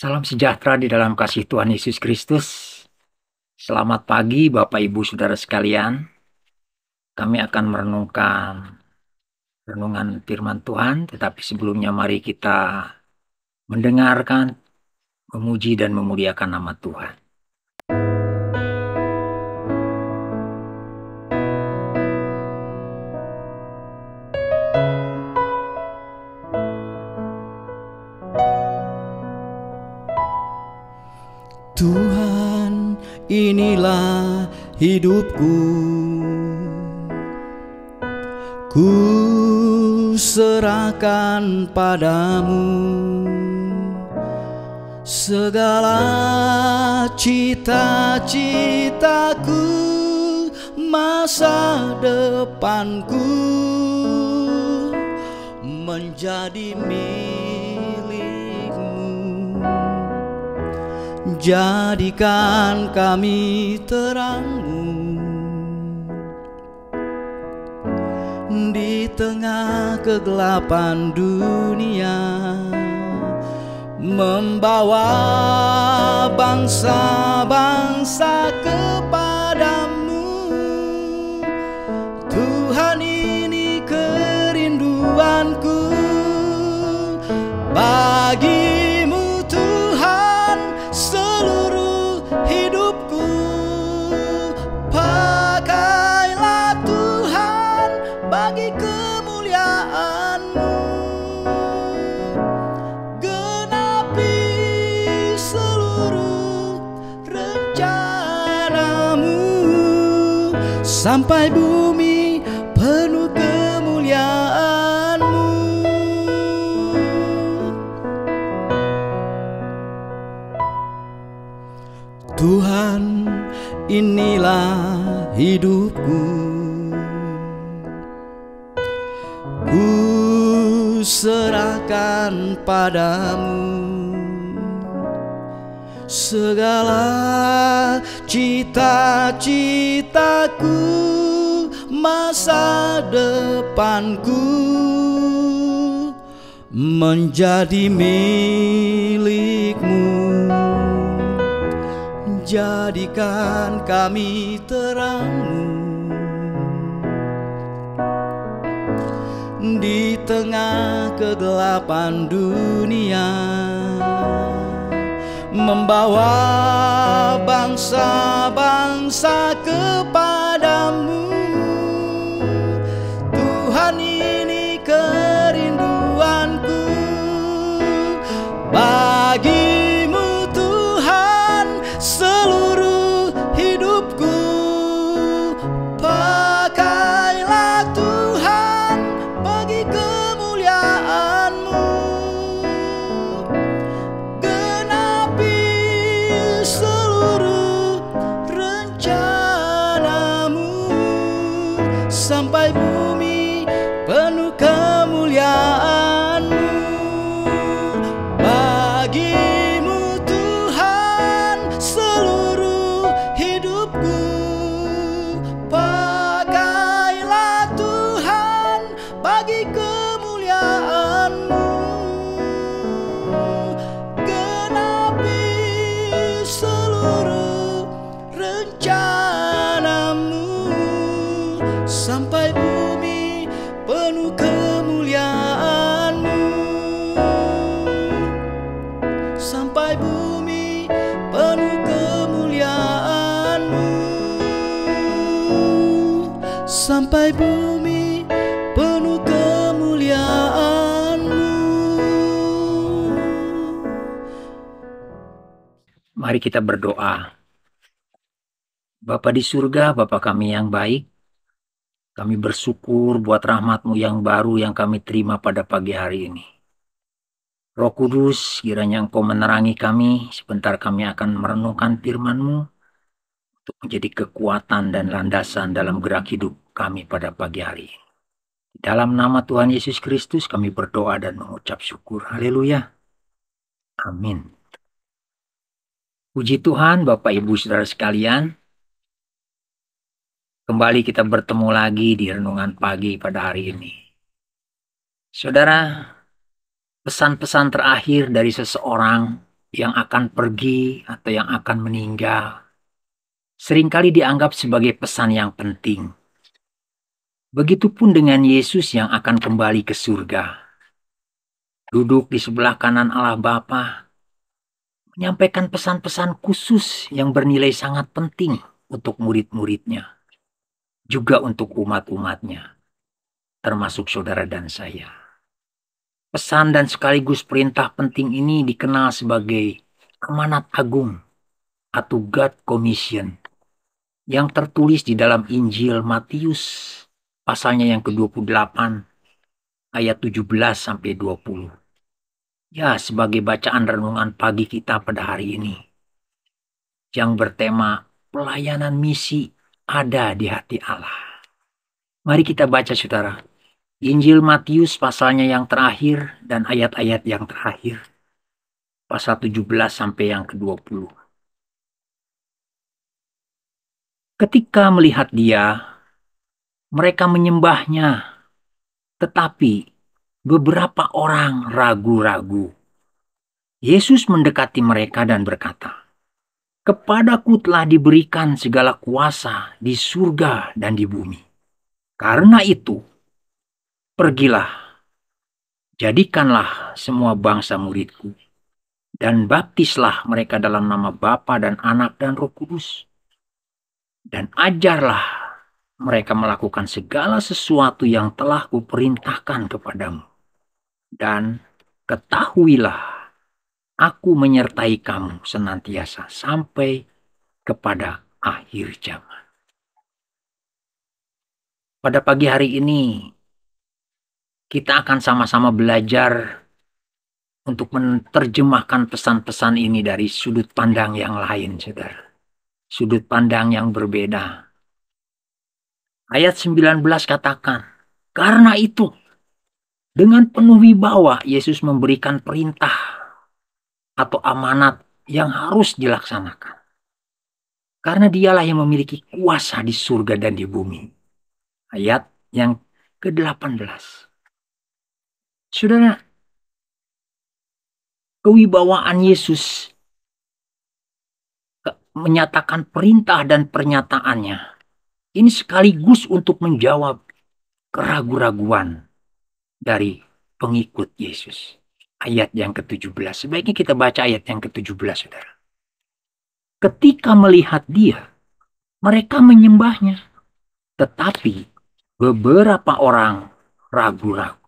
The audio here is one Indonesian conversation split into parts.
Salam sejahtera di dalam kasih Tuhan Yesus Kristus. Selamat pagi Bapak Ibu Saudara sekalian. Kami akan merenungkan renungan firman Tuhan, tetapi sebelumnya mari kita mendengarkan, memuji dan memuliakan nama Tuhan. Tuhan, inilah hidupku, ku serahkan padamu segala cita-citaku, masa depanku menjadi milikmu. Jadikan kami terangmu di tengah kegelapan dunia, membawa bangsa-bangsa kepadamu. Tuhan, ini kerinduanku bagimu Tuhan, seluruh hidupku. Pakailah Tuhan bagi kemuliaan-Mu, genapi seluruh rencana-Mu, sampai bumi penuh kemuliaan-Mu. Tuhan, inilah hidupku, ku serahkan padamu segala cita-citaku, masa depanku menjadi milikmu. Jadikan kami terangmu di tengah kegelapan dunia, membawa bangsa-bangsa kepadamu. Tuhan, ini kerinduanku bagimu Tuhan, seluruh hidupku. Pakailah Tuhan bagi kemuliaan-Mu, genapi seluruh rencana-Mu, sampai bumi penuh kemuliaan-Mu. Bagimu Tuhan, seluruh hidupku. Pakailah Tuhan bagi kemuliaan-Mu, genapi seluruh rencana-Mu, sampai bumi penuh kemuliaan-Mu, sampai bumi penuh kemuliaan-Mu, sampai bumi penuh kemuliaan-Mu. Mari kita berdoa. Bapa di surga, Bapa kami yang baik, kami bersyukur buat rahmat-Mu yang baru yang kami terima pada pagi hari ini. Roh Kudus, kiranya Engkau menerangi kami, sebentar kami akan merenungkan firman-Mu untuk menjadi kekuatan dan landasan dalam gerak hidup kami pada pagi hari ini. Di dalam nama Tuhan Yesus Kristus kami berdoa dan mengucap syukur. Haleluya. Amin. Puji Tuhan, Bapak Ibu Saudara sekalian. Kembali kita bertemu lagi di renungan pagi pada hari ini. Saudara, pesan-pesan terakhir dari seseorang yang akan pergi atau yang akan meninggal seringkali dianggap sebagai pesan yang penting. Begitupun dengan Yesus yang akan kembali ke surga. Duduk di sebelah kanan Allah Bapa, menyampaikan pesan-pesan khusus yang bernilai sangat penting untuk murid-muridnya, juga untuk umat-umatnya, termasuk saudara dan saya. Pesan dan sekaligus perintah penting ini dikenal sebagai amanat agung atau God Commission yang tertulis di dalam Injil Matius pasalnya yang ke-28 ayat 17 sampai 20. Ya, sebagai bacaan renungan pagi kita pada hari ini yang bertema pelayanan misi ada di hati Allah. Mari kita baca saudara. Injil Matius pasalnya yang terakhir dan ayat-ayat yang terakhir. Pasal 17 sampai yang ke-20. Ketika melihat dia, mereka menyembahnya, tetapi beberapa orang ragu-ragu. Yesus mendekati mereka dan berkata, "Kepadaku telah diberikan segala kuasa di surga dan di bumi. Karena itu, pergilah, jadikanlah semua bangsa muridku, dan baptislah mereka dalam nama Bapa dan Anak dan Roh Kudus. Dan ajarlah mereka melakukan segala sesuatu yang telah kuperintahkan kepadamu. Dan ketahuilah, aku menyertai kamu senantiasa sampai kepada akhir zaman." Pada pagi hari ini, kita akan sama-sama belajar untuk menerjemahkan pesan-pesan ini dari sudut pandang yang lain, saudara. Sudut pandang yang berbeda. Ayat 19 katakan, "Karena itu, dengan penuh wibawa Yesus memberikan perintah atau amanat yang harus dilaksanakan. Karena dialah yang memiliki kuasa di surga dan di bumi." Ayat yang ke-18. Saudara, kewibawaan Yesus menyatakan perintah dan pernyataannya ini sekaligus untuk menjawab keraguan-raguan dari pengikut Yesus. Ayat yang ke-17. Sebaiknya kita baca ayat yang ke-17, saudara. Ketika melihat dia, mereka menyembahnya. Tetapi beberapa orang ragu-ragu.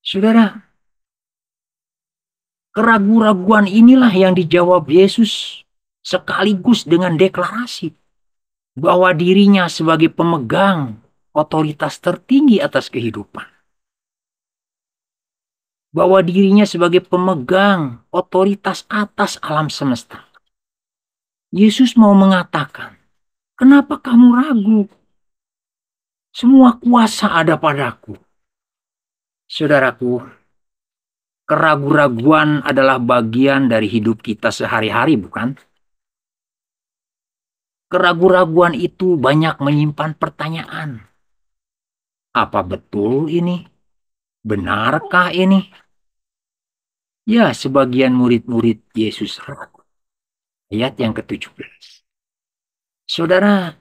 Saudara, keraguan-raguan inilah yang dijawab Yesus sekaligus dengan deklarasi bahwa dirinya sebagai pemegang otoritas tertinggi atas kehidupan. Bahwa dirinya sebagai pemegang otoritas atas alam semesta. Yesus mau mengatakan, "Kenapa kamu ragu? Semua kuasa ada padaku." Saudaraku, keraguan-raguan adalah bagian dari hidup kita sehari-hari, bukan? Keraguan-raguan itu banyak menyimpan pertanyaan. Apa betul ini? Benarkah ini? Ya, sebagian murid-murid Yesus ragu. Ayat yang ke-17. Saudara,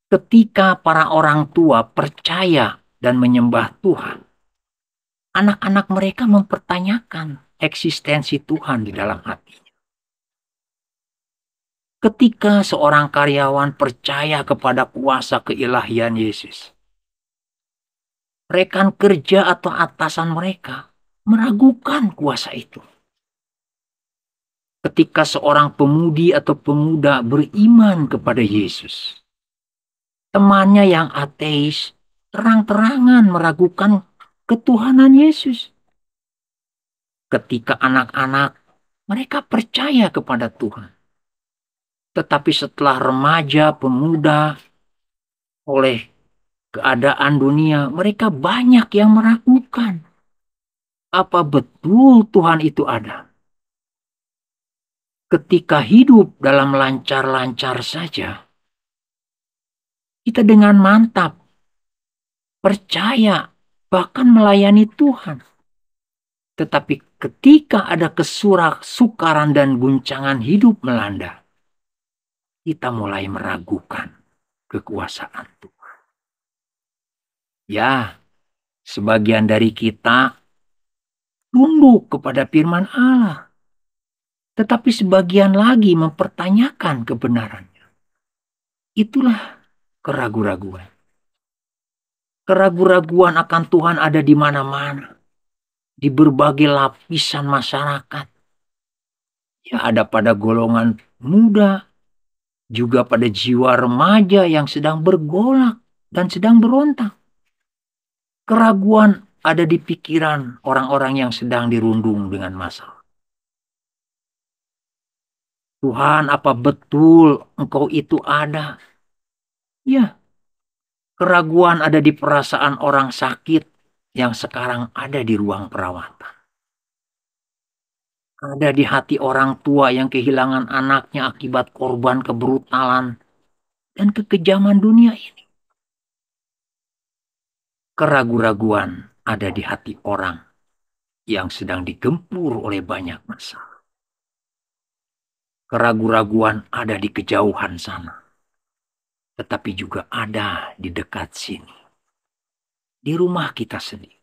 ketika para orang tua percaya dan menyembah Tuhan, anak-anak mereka mempertanyakan eksistensi Tuhan di dalam hatinya. Ketika seorang karyawan percaya kepada kuasa keilahian Yesus, rekan kerja atau atasan mereka meragukan kuasa itu. Ketika seorang pemudi atau pemuda beriman kepada Yesus, temannya yang ateis terang-terangan meragukan ketuhanan Yesus. Ketika anak-anak mereka percaya kepada Tuhan, tetapi setelah remaja, pemuda, oleh keadaan dunia, mereka banyak yang meragukan. Apa betul Tuhan itu ada? Ketika hidup dalam lancar-lancar saja, kita dengan mantap, percaya, bahkan melayani Tuhan. Tetapi ketika ada kesukaran dan guncangan hidup melanda, kita mulai meragukan kekuasaan Tuhan. Ya, sebagian dari kita tunduk kepada firman Allah, tetapi sebagian lagi mempertanyakan kebenarannya. Itulah keraguan-raguan. Keraguan-raguan akan Tuhan ada di mana-mana, di berbagai lapisan masyarakat. Ya, ada pada golongan muda, juga pada jiwa remaja yang sedang bergolak dan sedang berontak. Keraguan ada di pikiran orang-orang yang sedang dirundung dengan masalah. Tuhan, apa betul Engkau itu ada? Ya, keraguan ada di perasaan orang sakit yang sekarang ada di ruang perawatan. Ada di hati orang tua yang kehilangan anaknya akibat korban kebrutalan dan kekejaman dunia ini. Keraguan-raguan ada di hati orang yang sedang digempur oleh banyak masalah. Keraguan-raguan ada di kejauhan sana, tetapi juga ada di dekat sini. Di rumah kita sendiri,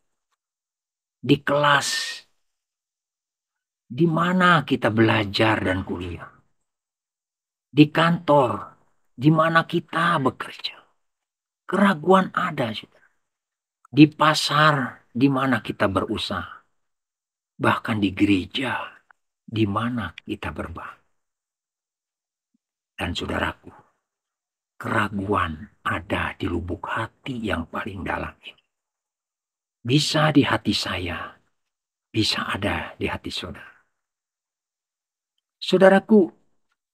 di kelas, di mana kita belajar dan kuliah, di kantor, di mana kita bekerja. Keraguan ada juga. Di pasar, di mana kita berusaha. Bahkan di gereja, di mana kita berbakti. Dan saudaraku, keraguan ada di lubuk hati yang paling dalam ini. Bisa di hati saya, bisa ada di hati saudara. Saudaraku,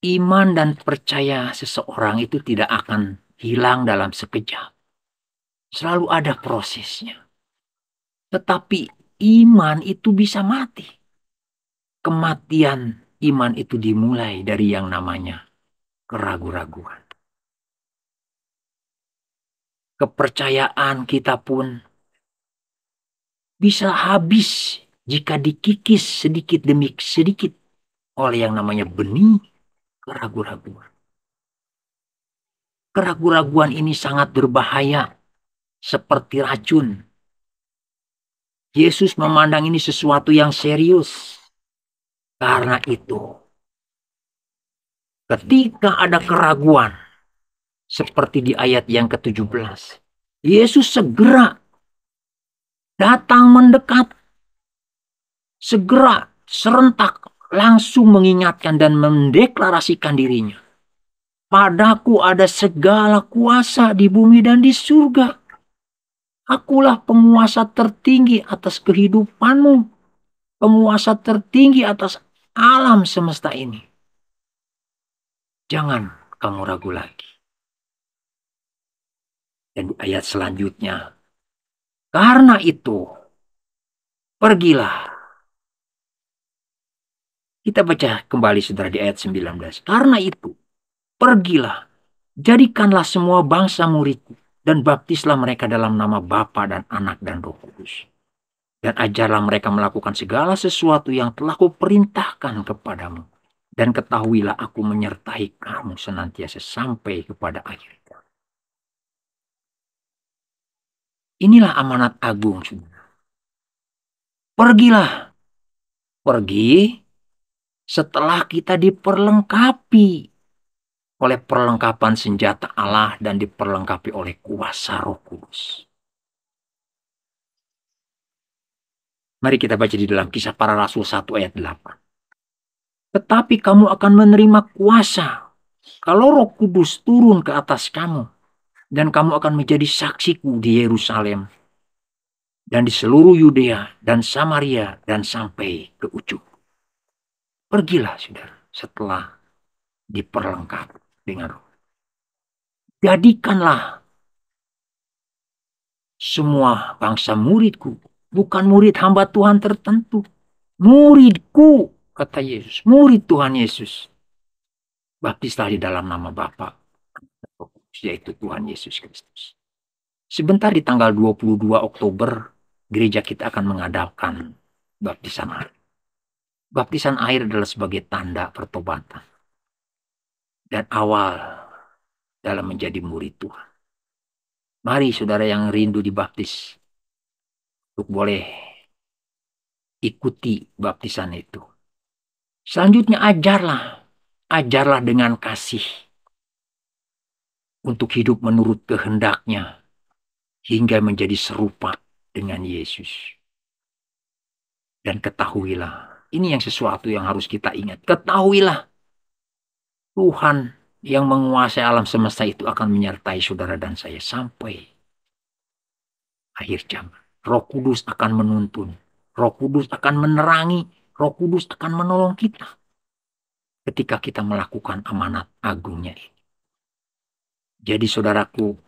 iman dan percaya seseorang itu tidak akan hilang dalam sekejap. Selalu ada prosesnya. Tetapi iman itu bisa mati. Kematian iman itu dimulai dari yang namanya keraguan-raguan. Kepercayaan kita pun bisa habis jika dikikis sedikit demi sedikit oleh yang namanya benih keraguan-raguan. Keraguan-raguan ini sangat berbahaya, seperti racun. Yesus memandang ini sesuatu yang serius. Karena itu, ketika ada keraguan, seperti di ayat yang ke-17, Yesus segera datang mendekat, segera serentak langsung mengingatkan dan mendeklarasikan dirinya. Padaku ada segala kuasa di bumi dan di surga. Akulah penguasa tertinggi atas kehidupanmu, penguasa tertinggi atas alam semesta ini. Jangan kamu ragu lagi. Dan di ayat selanjutnya, karena itu, pergilah. Kita baca kembali saudara di ayat 19. Karena itu, pergilah, jadikanlah semua bangsa muridku, dan baptislah mereka dalam nama Bapa dan Anak dan Roh Kudus. Dan ajarlah mereka melakukan segala sesuatu yang telah kuperintahkan kepadamu. Dan ketahuilah aku menyertai kamu senantiasa sampai kepada akhir. Inilah amanat agung, saudara. Pergilah. Pergi setelah kita diperlengkapi oleh perlengkapan senjata Allah dan diperlengkapi oleh kuasa Roh Kudus. Mari kita baca di dalam Kisah Para Rasul 1 ayat 8. Tetapi kamu akan menerima kuasa kalau Roh Kudus turun ke atas kamu, dan kamu akan menjadi saksiku di Yerusalem dan di seluruh Yudea dan Samaria dan sampai ke ujung. Pergilah saudara setelah diperlengkapi dengan Roh. Jadikanlah semua bangsa muridku, bukan murid hamba Tuhan tertentu. Muridku, kata Yesus, murid Tuhan Yesus. Baptislah di dalam nama Bapa, yaitu Tuhan Yesus Kristus. Sebentar di tanggal 22 Oktober, gereja kita akan mengadakan baptisan. Baptisan air adalah sebagai tanda pertobatan dan awal dalam menjadi murid Tuhan. Mari saudara yang rindu dibaptis untuk boleh ikuti baptisan itu. Selanjutnya ajarlah dengan kasih untuk hidup menurut kehendaknya hingga menjadi serupa dengan Yesus. Dan ketahuilah, ini yang sesuatu yang harus kita ingat. Ketahuilah, Tuhan yang menguasai alam semesta itu akan menyertai saudara dan saya sampai akhir zaman. Roh Kudus akan menuntun, Roh Kudus akan menerangi, Roh Kudus akan menolong kita ketika kita melakukan amanat agungnya ini. Jadi saudaraku,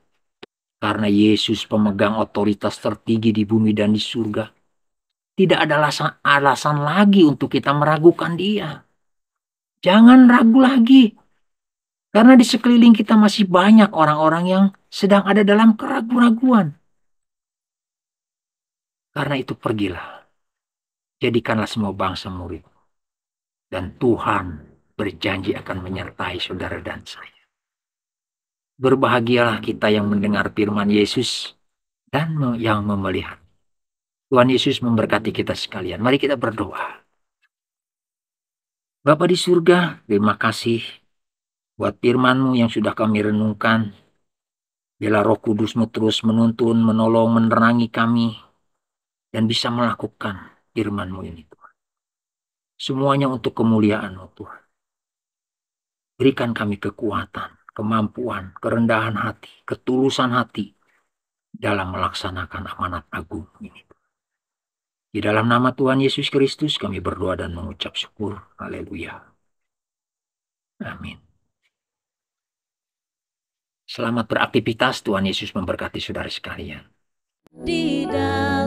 karena Yesus pemegang otoritas tertinggi di bumi dan di surga, tidak ada alasan lagi untuk kita meragukan Dia. Jangan ragu lagi. Karena di sekeliling kita masih banyak orang-orang yang sedang ada dalam keraguan-raguan. Karena itu pergilah. Jadikanlah semua bangsa murid. Dan Tuhan berjanji akan menyertai saudara dan saya. Berbahagialah kita yang mendengar firman Yesus dan yang memelihara. Tuhan Yesus memberkati kita sekalian. Mari kita berdoa. Bapa di surga, terima kasih buat firman-Mu yang sudah kami renungkan. Bila Roh Kudus-Mu terus menuntun, menolong, menerangi kami, dan bisa melakukan firman-Mu ini, Tuhan. Semuanya untuk kemuliaan-Mu, Tuhan. Berikan kami kekuatan, kemampuan, kerendahan hati, ketulusan hati dalam melaksanakan amanat agung ini. Di dalam nama Tuhan Yesus Kristus kami berdoa dan mengucap syukur. Haleluya. Amin. Selamat beraktivitas. Tuhan Yesus memberkati saudara sekalian. Di dalam